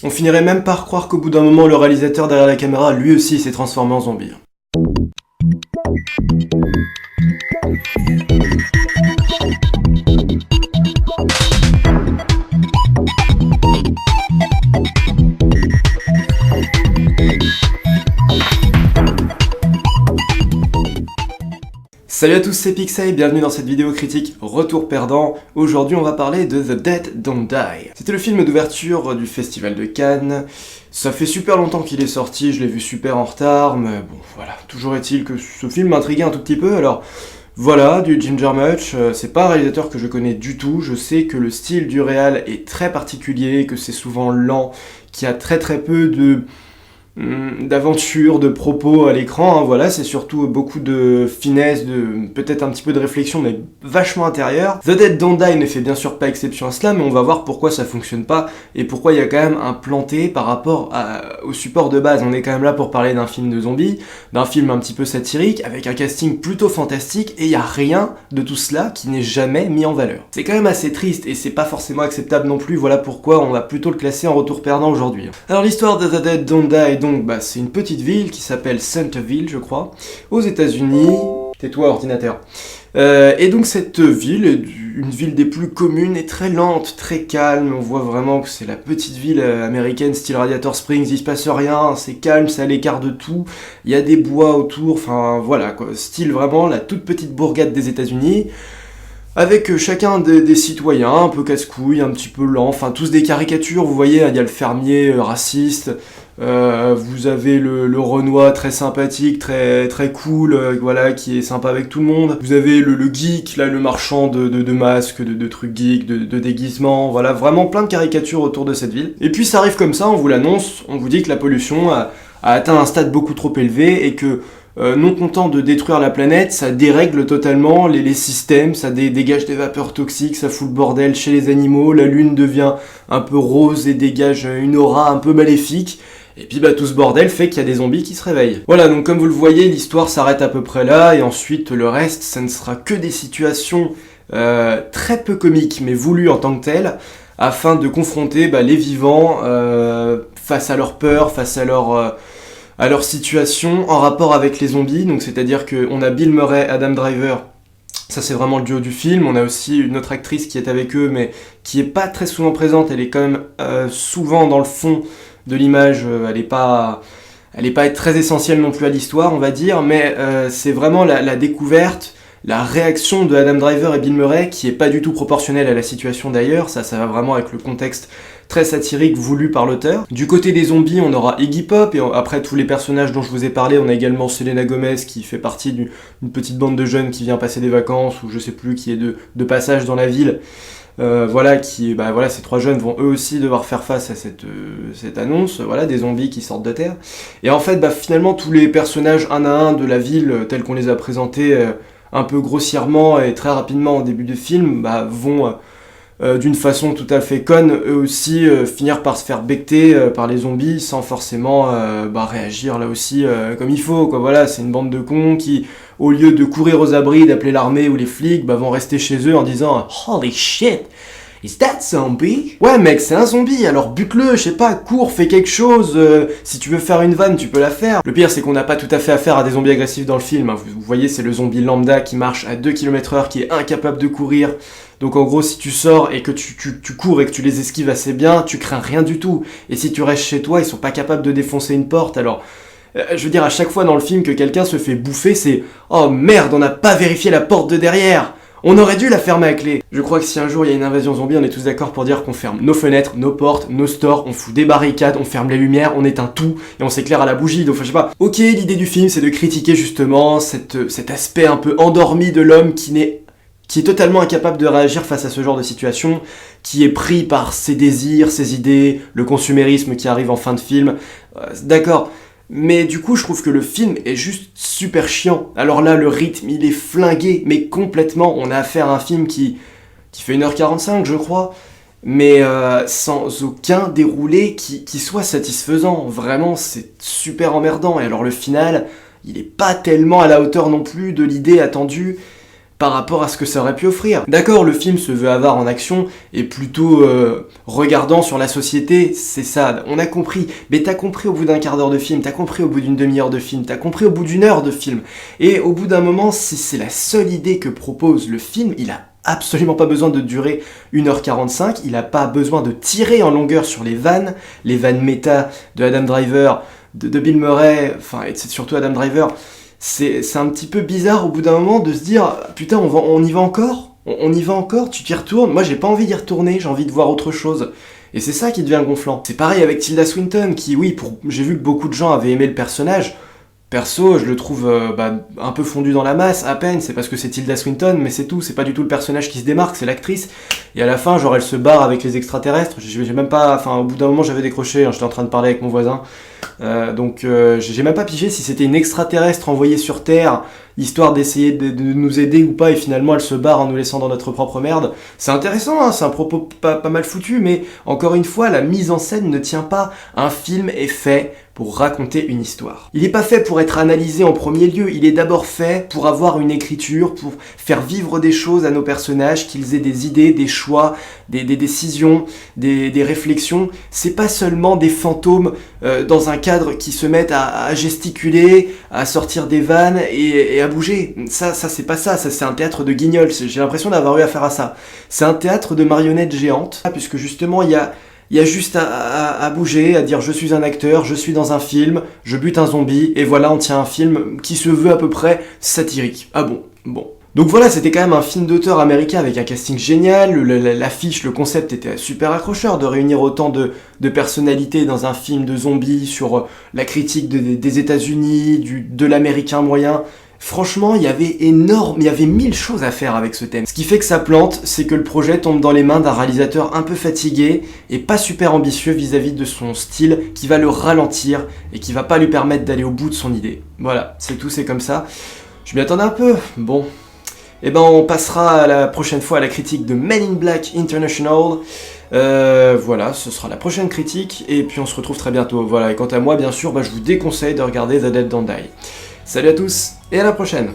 On finirait même par croire qu'au bout d'un moment, le réalisateur derrière la caméra, lui aussi, s'est transformé en zombie. Salut à tous, c'est Pixel, bienvenue dans cette vidéo critique Retour Perdant. Aujourd'hui on va parler de The Dead Don't Die. C'était le film d'ouverture du Festival de Cannes. Ça fait super longtemps qu'il est sorti, je l'ai vu super en retard, mais bon voilà. Toujours est-il que ce film m'intriguait un tout petit peu, alors voilà, du Jim Jarmusch, c'est pas un réalisateur que je connais du tout, je sais que le style du réal est très particulier, que c'est souvent lent, qu'il y a très peu d'aventure, de propos à l'écran, hein, voilà, c'est surtout beaucoup de finesse, peut-être un petit peu de réflexion, mais vachement intérieure. The Dead Don't Die ne fait bien sûr pas exception à cela, mais on va voir pourquoi ça fonctionne pas, et pourquoi il y a quand même un planté par rapport au support de base. On est quand même là pour parler d'un film de zombies, d'un film un petit peu satirique, avec un casting plutôt fantastique, et il y a rien de tout cela qui n'est jamais mis en valeur. C'est quand même assez triste, et c'est pas forcément acceptable non plus, voilà pourquoi on va plutôt le classer en retour perdant aujourd'hui. Alors l'histoire de The Dead Don't Die, donc, c'est une petite ville qui s'appelle Centerville, je crois, aux États-Unis. Tais-toi, ordinateur. Et donc cette ville est une ville des plus communes et très lente, très calme. On voit vraiment que c'est la petite ville américaine style Radiator Springs. Il se passe rien, c'est calme, c'est à l'écart de tout. Il y a des bois autour, enfin voilà quoi. Style vraiment la toute petite bourgade des États-Unis. Avec chacun des citoyens, un peu casse-couilles, un petit peu lents, enfin tous des caricatures, vous voyez, il y a le fermier raciste, vous avez le Renoir très sympathique, très cool, voilà, qui est sympa avec tout le monde. Vous avez le geek, là, le marchand de masques, de trucs geeks, de déguisements, voilà, vraiment plein de caricatures autour de cette ville. Et puis ça arrive comme ça, on vous l'annonce, on vous dit que la pollution a atteint un stade beaucoup trop élevé et que non content de détruire la planète, ça dérègle totalement les systèmes, ça dégage des vapeurs toxiques, ça fout le bordel chez les animaux, la lune devient un peu rose et dégage une aura un peu maléfique, et puis tout ce bordel fait qu'il y a des zombies qui se réveillent. Voilà, donc comme vous le voyez, l'histoire s'arrête à peu près là, et ensuite le reste, ça ne sera que des situations très peu comiques, mais voulues en tant que telles, afin de confronter les vivants face à leur peur, face à leur situation en rapport avec les zombies. Donc c'est-à-dire qu'on a Bill Murray, Adam Driver, ça c'est vraiment le duo du film. On a aussi une autre actrice qui est avec eux, mais qui est pas très souvent présente, elle est quand même souvent dans le fond de l'image, elle est pas très essentielle non plus à l'histoire, on va dire, mais c'est vraiment la découverte, la réaction de Adam Driver et Bill Murray, qui est pas du tout proportionnelle à la situation d'ailleurs, ça va vraiment avec le contexte très satirique voulu par l'auteur. Du côté des zombies, on aura Iggy Pop, et après tous les personnages dont je vous ai parlé, on a également Selena Gomez qui fait partie d'une petite bande de jeunes qui vient passer des vacances, ou je sais plus, qui est de passage dans la ville. Voilà, ces trois jeunes vont eux aussi devoir faire face à cette annonce, voilà, des zombies qui sortent de terre. Et en fait, finalement, tous les personnages un à un de la ville, tels qu'on les a présentés un peu grossièrement et très rapidement au début du film, vont d'une façon tout à fait conne, eux aussi finir par se faire becter par les zombies sans forcément réagir là aussi comme il faut, quoi. Voilà, c'est une bande de cons qui, au lieu de courir aux abris, d'appeler l'armée ou les flics, vont rester chez eux en disant « Holy shit! Is that zombie? Ouais mec, c'est un zombie, alors bute-le, je sais pas, cours, fais quelque chose, si tu veux faire une vanne, tu peux la faire. » Le pire, c'est qu'on n'a pas tout à fait affaire à des zombies agressifs dans le film, hein. Vous voyez, c'est le zombie lambda qui marche à 2 km/h, qui est incapable de courir. Donc en gros, si tu sors et que tu cours et que tu les esquives assez bien, tu crains rien du tout. Et si tu restes chez toi, ils sont pas capables de défoncer une porte, alors... je veux dire, à chaque fois dans le film que quelqu'un se fait bouffer, c'est « Oh merde, on n'a pas vérifié la porte de derrière !» On aurait dû la fermer à clé. Je crois que si un jour il y a une invasion zombie, on est tous d'accord pour dire qu'on ferme nos fenêtres, nos portes, nos stores, on fout des barricades, on ferme les lumières, on éteint tout et on s'éclaire à la bougie. Donc je sais pas. Ok, l'idée du film c'est de critiquer justement cet aspect un peu endormi de l'homme qui est totalement incapable de réagir face à ce genre de situation, qui est pris par ses désirs, ses idées, le consumérisme qui arrive en fin de film. D'accord. Mais du coup, je trouve que le film est juste super chiant. Alors là, le rythme, il est flingué, mais complètement. On a affaire à un film qui fait 1h45, je crois, mais sans aucun déroulé qui soit satisfaisant. Vraiment, c'est super emmerdant. Et alors le final, il est pas tellement à la hauteur non plus de l'idée attendue. par rapport à ce que ça aurait pu offrir. D'accord, le film se veut avare en action et plutôt regardant sur la société, c'est ça, on a compris. Mais t'as compris au bout d'un quart d'heure de film, t'as compris au bout d'une demi-heure de film, t'as compris au bout d'une heure de film. Et au bout d'un moment, si c'est la seule idée que propose le film, il a absolument pas besoin de durer 1h45, il a pas besoin de tirer en longueur sur les vannes méta de Adam Driver, de Bill Murray, enfin, et c'est surtout Adam Driver. C'est un petit peu bizarre au bout d'un moment de se dire putain on y va encore, on y va encore, tu t'y retournes. Moi j'ai pas envie d'y retourner, j'ai envie de voir autre chose. Et c'est ça qui devient gonflant. C'est pareil avec Tilda Swinton qui oui, j'ai vu que beaucoup de gens avaient aimé le personnage. Perso, je le trouve un peu fondu dans la masse, à peine, c'est parce que c'est Tilda Swinton, mais c'est tout, c'est pas du tout le personnage qui se démarque, c'est l'actrice. Et à la fin, genre elle se barre avec les extraterrestres, j'ai même pas, enfin au bout d'un moment j'avais décroché, hein, j'étais en train de parler avec mon voisin. Donc j'ai même pas pigé si c'était une extraterrestre envoyée sur Terre, histoire d'essayer de nous aider ou pas, et finalement elle se barre en nous laissant dans notre propre merde. C'est intéressant, hein, c'est un propos pas mal foutu, mais encore une fois, la mise en scène ne tient pas. Un film est fait pour raconter une histoire. Il n'est pas fait pour être analysé en premier lieu, il est d'abord fait pour avoir une écriture, pour faire vivre des choses à nos personnages, qu'ils aient des idées, des choix, des décisions, des réflexions. C'est pas seulement des fantômes dans un cadre qui se mettent à gesticuler, à sortir des vannes et à bouger. Ça c'est pas ça, c'est un théâtre de guignols, j'ai l'impression d'avoir eu affaire à ça. C'est un théâtre de marionnettes géantes, puisque justement il y a juste à bouger, à dire je suis un acteur, je suis dans un film, je bute un zombie, et voilà on tient un film qui se veut à peu près satirique. Ah bon. Donc voilà, c'était quand même un film d'auteur américain avec un casting génial, l'affiche, le concept était super accrocheur de réunir autant de personnalités dans un film de zombies sur la critique des États-Unis, de l'américain moyen. Franchement, il y avait 1000 choses à faire avec ce thème. Ce qui fait que ça plante, c'est que le projet tombe dans les mains d'un réalisateur un peu fatigué et pas super ambitieux vis-à-vis de son style, qui va le ralentir et qui va pas lui permettre d'aller au bout de son idée. Voilà, c'est tout, c'est comme ça. Je m'y attendais un peu, bon. Eh ben on passera la prochaine fois à la critique de Men in Black International. Voilà, ce sera la prochaine critique, et puis on se retrouve très bientôt. Voilà, et quant à moi, bien sûr, je vous déconseille de regarder The Dead Don't Die. Salut à tous, et à la prochaine!